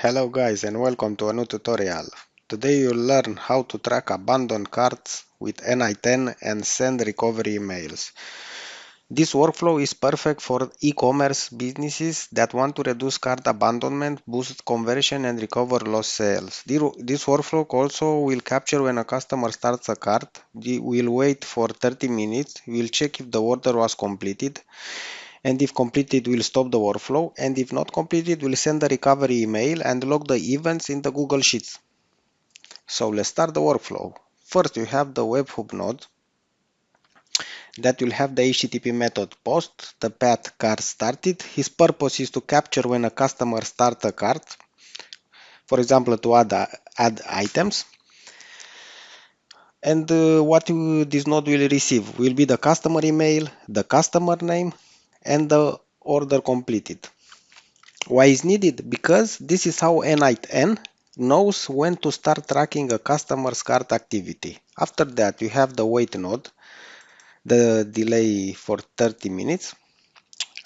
Hello guys and welcome to a new tutorial. Today you'll learn how to track abandoned carts with n8n and send recovery emails. This workflow is perfect for e-commerce businesses that want to reduce cart abandonment, boost conversion and recover lost sales. This workflow also will capture when a customer starts a cart, will wait for 30 minutes, will check if the order was completed, and if completed will stop the workflow, and if not completed will send the recovery email and log the events in the Google Sheets. So let's start the workflow. First you have the webhook node that will have the HTTP method post the path cart started. His purpose is to capture when a customer starts a cart, for example to add items, and what this node will receive will be the customer email, the customer name and the order completed. Why is needed? Because this is how n8n knows when to start tracking a customer's cart activity. After that, you have the wait node, the delay for 30 minutes,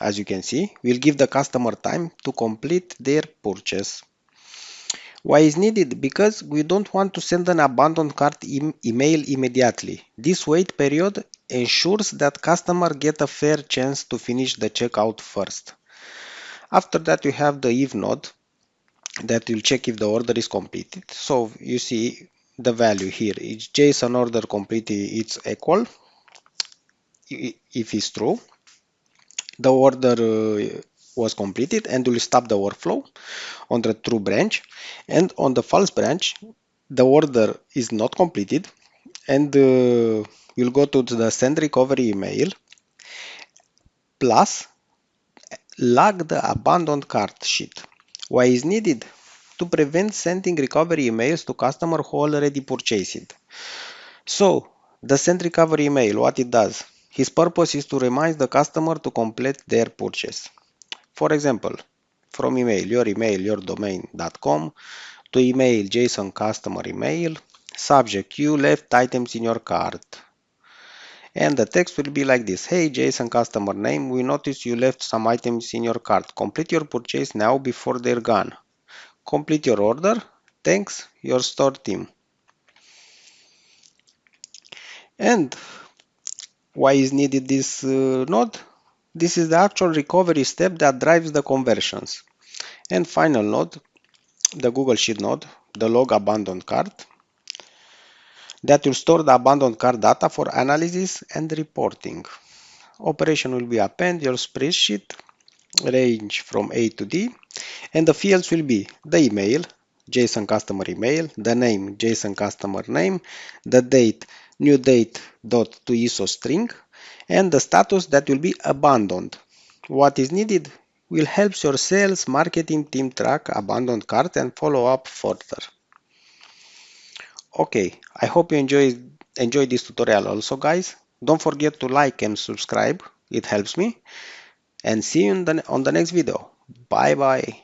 as you can see, will give the customer time to complete their purchase. Why is needed? Because we don't want to send an abandoned cart email immediately. This wait period ensures that customer get a fair chance to finish the checkout first. After that, you have the if node that will check if the order is completed. So you see the value here is JSON order completed, it's equal. If it's true, the order was completed and will stop the workflow on the true branch, and on the false branch the order is not completed and will go to the send recovery email plus log the abandoned cart sheet. Why is needed? To prevent sending recovery emails to customer who already purchased it. So the send recovery email, what it does? His purpose is to remind the customer to complete their purchase. For example, from email, your domain.com to email JSON customer email, subject, you left items in your cart. And the text will be like this. Hey JSON customer name, we noticed you left some items in your cart. Complete your purchase now before they're gone. Complete your order. Thanks, your store team. And why is needed this node? This is the actual recovery step that drives the conversions. And final node, the Google Sheet node, the log abandoned cart, that will store the abandoned cart data for analysis and reporting. Operation will be append your spreadsheet, range from A to D, and the fields will be the email, JSON customer email, the name, JSON customer name, the date, new date dot to ISO string, and the status that will be abandoned. What is needed will help your sales marketing team track abandoned cart and follow up further. Okay, I hope you enjoyed this tutorial also, guys. Don't forget to like and subscribe, it helps me, and see you on the next video. Bye bye.